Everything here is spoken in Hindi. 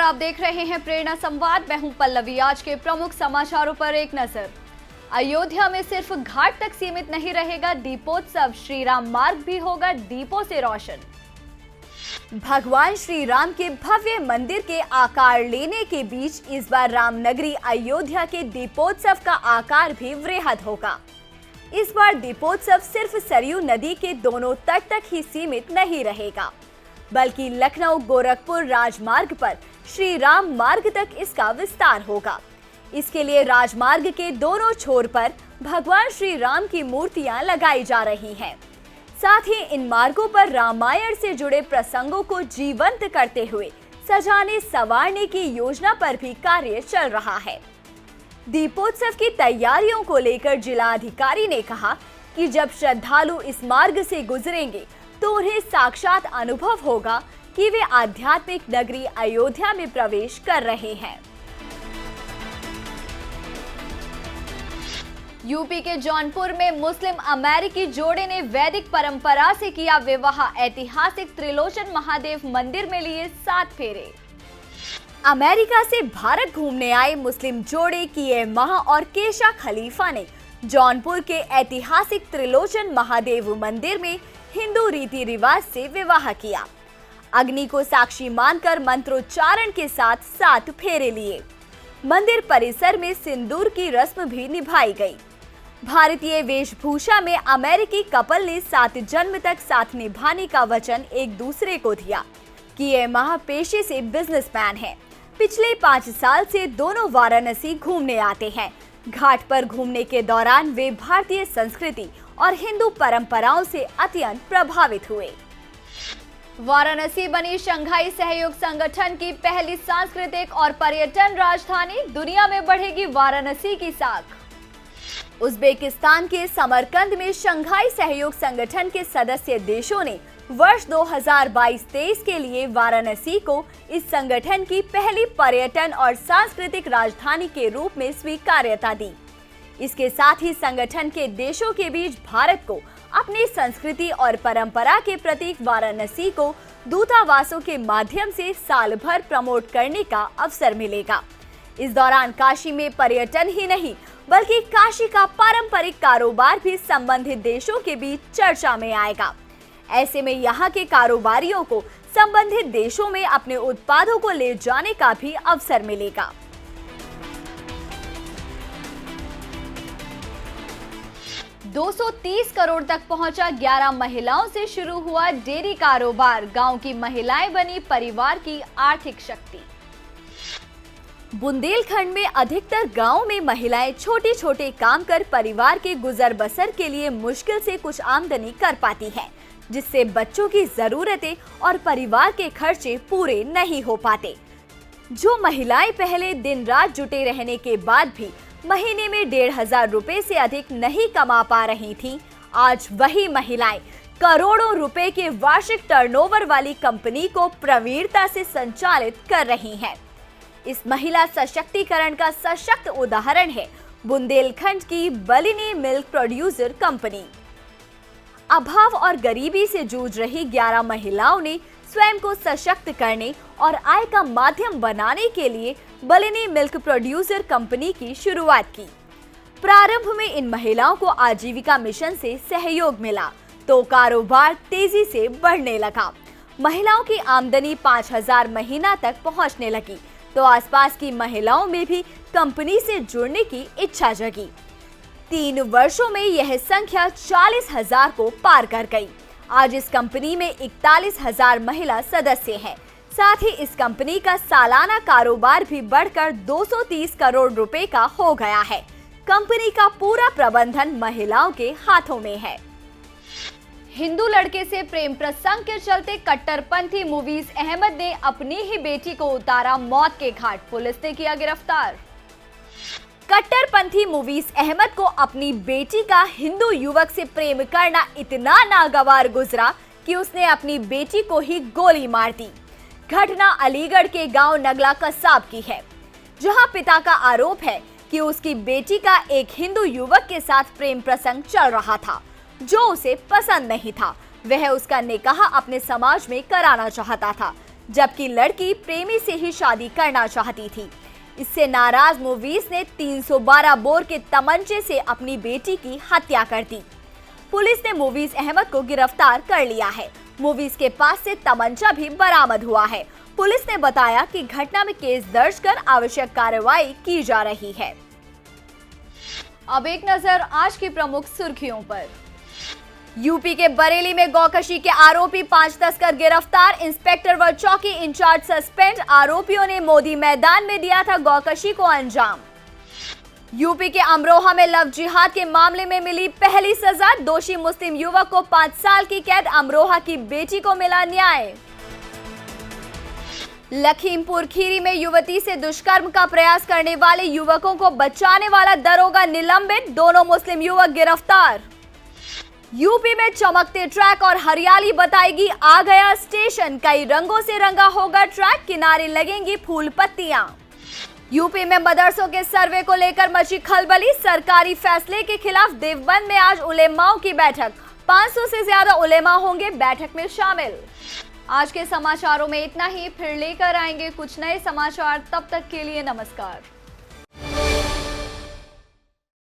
आप देख रहे हैं प्रेरणा संवाद। मैं हूं पल्लवी। आज के प्रमुख समाचारों पर एक नजर। अयोध्या में सिर्फ घाट तक सीमित नहीं रहेगा दीपोत्सव, श्री राम मार्ग भी होगा दीपों से रोशन। भगवान श्री राम के भव्य मंदिर के आकार लेने के बीच इस बार रामनगरी अयोध्या के दीपोत्सव का आकार भी वृहद होगा। इस बार दीपोत्सव सिर्फ सरयू नदी के दोनों तट तक ही सीमित नहीं रहेगा, बल्कि लखनऊ गोरखपुर राजमार्ग पर श्री राम मार्ग तक इसका विस्तार होगा। इसके लिए राजमार्ग के दोनों छोर पर भगवान श्री राम की मूर्तियां लगाई जा रही हैं। साथ ही इन मार्गों पर रामायण से जुड़े प्रसंगों को जीवंत करते हुए सजाने संवारने की योजना पर भी कार्य चल रहा है। दीपोत्सव की तैयारियों को लेकर जिलाधिकारी ने कहा कि जब श्रद्धालु इस मार्ग से गुजरेंगे तो उन्हें साक्षात अनुभव होगा कि वे आध्यात्मिक नगरी अयोध्या में प्रवेश कर रहे हैं। यूपी के जौनपुर में मुस्लिम अमेरिकी जोड़े ने वैदिक परंपरा से किया विवाह। ऐतिहासिक त्रिलोचन महादेव मंदिर में लिए 7 फेरे। अमेरिका से भारत घूमने आए मुस्लिम जोड़े किए महा और केशा खलीफा ने जौनपुर के ऐतिहासिक त्रिलोचन महादेव मंदिर में हिंदू रीति रिवाज से विवाह किया। अग्नि को साक्षी मानकर मंत्रोच्चारण के साथ 7 फेरे लिए। मंदिर परिसर में सिंदूर की रस्म भी निभाई गई। भारतीय वेशभूषा में अमेरिकी कपल ने 7 जन्म तक साथ निभाने का वचन एक दूसरे को दिया कि ये माह पेशे से बिजनेसमैन हैं। पिछले 5 साल से दोनों वाराणसी घूमने आते हैं। घाट पर घूमने के दौरान वे भारतीय संस्कृति और हिंदू परंपराओं से अत्यंत प्रभावित हुए। वाराणसी बनी शंघाई सहयोग संगठन की पहली सांस्कृतिक और पर्यटन राजधानी। दुनिया में बढ़ेगी वाराणसी की साख। उज्बेकिस्तान के समरकंद में शंघाई सहयोग संगठन के सदस्य देशों ने वर्ष 2022-23 के लिए वाराणसी को इस संगठन की पहली पर्यटन और सांस्कृतिक राजधानी के रूप में स्वीकार्यता दी। इसके साथ ही संगठन के देशों के बीच भारत को अपनी संस्कृति और परंपरा के प्रतीक वाराणसी को दूतावासों के माध्यम से साल भर प्रमोट करने का अवसर मिलेगा। इस दौरान काशी में पर्यटन ही नहीं बल्कि काशी का पारंपरिक कारोबार भी संबंधित देशों के बीच चर्चा में आएगा। ऐसे में यहाँ के कारोबारियों को संबंधित देशों में अपने उत्पादों को ले जाने का भी अवसर मिलेगा। $230 करोड़ तक पहुंचा 11 महिलाओं से शुरू हुआ डेयरी कारोबार। गांव की महिलाएं बनी परिवार की आर्थिक शक्ति। बुंदेलखंड में अधिकतर गांवों में महिलाएं छोटे छोटे काम कर परिवार के गुजर बसर के लिए मुश्किल से कुछ आमदनी कर पाती हैं, जिससे बच्चों की जरूरतें और परिवार के खर्चे पूरे नहीं हो पाते। जो महिलाएं पहले दिन रात जुटे रहने के बाद भी महीने में 1,500 रुपए से अधिक नहीं कमा पा रही थीं, आज वही महिलाएं करोड़ों रुपए के वार्षिक टर्नओवर वाली कंपनी को प्रवीणता से संचालित कर रही हैं। इस महिला सशक्तिकरण का सशक्त उदाहरण है बुंदेलखंड की बलिनी मिल्क प्रोड्यूसर कंपनी। अभाव और गरीबी से जूझ रही 11 महिलाओं ने स्वयं को सशक्त करने और आय का माध्यम बनाने के लिए बलिनी मिल्क प्रोड्यूसर कंपनी की शुरुआत की। प्रारंभ में इन महिलाओं को आजीविका मिशन से सहयोग मिला तो कारोबार तेजी से बढ़ने लगा। महिलाओं की आमदनी 5,000 महीना तक पहुंचने लगी तो आसपास की महिलाओं में भी कंपनी से जुड़ने की इच्छा जगी। 3 वर्षों में यह संख्या 40,000 को पार कर गई। आज इस कंपनी में 41,000 महिला सदस्य हैं। साथ ही इस कंपनी का सालाना कारोबार भी बढ़कर 230 करोड़ रुपए का हो गया है। कंपनी का पूरा प्रबंधन महिलाओं के हाथों में है। हिंदू लड़के से प्रेम प्रसंग के चलते कट्टरपंथी मुवीज अहमद ने अपनी ही बेटी को उतारा मौत के घाट। पुलिस ने किया गिरफ्तार। कट्टरपंथी मुवीज अहमद को अपनी बेटी का हिंदू युवक से प्रेम करना इतना नागवार गुजरा कि उसने अपनी बेटी को ही गोली मार दी। घटना अलीगढ़ के गांव नगला कसाब की है, जहां पिता का आरोप है कि उसकी बेटी का एक हिंदू युवक के साथ प्रेम प्रसंग चल रहा था जो उसे पसंद नहीं था। वह उसका निकाह अपने समाज में कराना चाहता था, जबकि लड़की प्रेमी से ही शादी करना चाहती थी। इससे नाराज मूवीज ने 312 बोर के तमंचे से अपनी बेटी की हत्या कर दी। पुलिस ने मूवीज अहमद को गिरफ्तार कर लिया है। मूवीज के पास से तमंचा भी बरामद हुआ है। पुलिस ने बताया कि घटना में केस दर्ज कर आवश्यक कार्रवाई की जा रही है। अब एक नजर आज की प्रमुख सुर्खियों पर। यूपी के बरेली में गौकशी के आरोपी 5 तस्कर गिरफ्तार, इंस्पेक्टर व चौकी इंचार्ज सस्पेंड। आरोपियों ने मोदी मैदान में दिया था गौकशी को अंजाम। यूपी के अमरोहा में लव जिहाद के मामले में मिली पहली सजा, दोषी मुस्लिम युवक को 5 साल की कैद। अमरोहा की बेटी को मिला न्याय। लखीमपुर खीरी में युवती से दुष्कर्म का प्रयास करने वाले युवकों को बचाने वाला दरोगा निलंबित, दोनों मुस्लिम युवक गिरफ्तार। यूपी में चमकते ट्रैक और हरियाली बताएगी आ गया स्टेशन, कई रंगों से रंगा होगा ट्रैक, किनारे लगेंगी फूल पत्तियां। यूपी में मदरसों के सर्वे को लेकर मची खलबली, सरकारी फैसले के खिलाफ देवबंद में आज उलेमाओं की बैठक, 500 से ज्यादा उलेमा होंगे बैठक में शामिल। आज के समाचारों में इतना ही, फिर लेकर आएंगे कुछ नए समाचार, तब तक के लिए नमस्कार।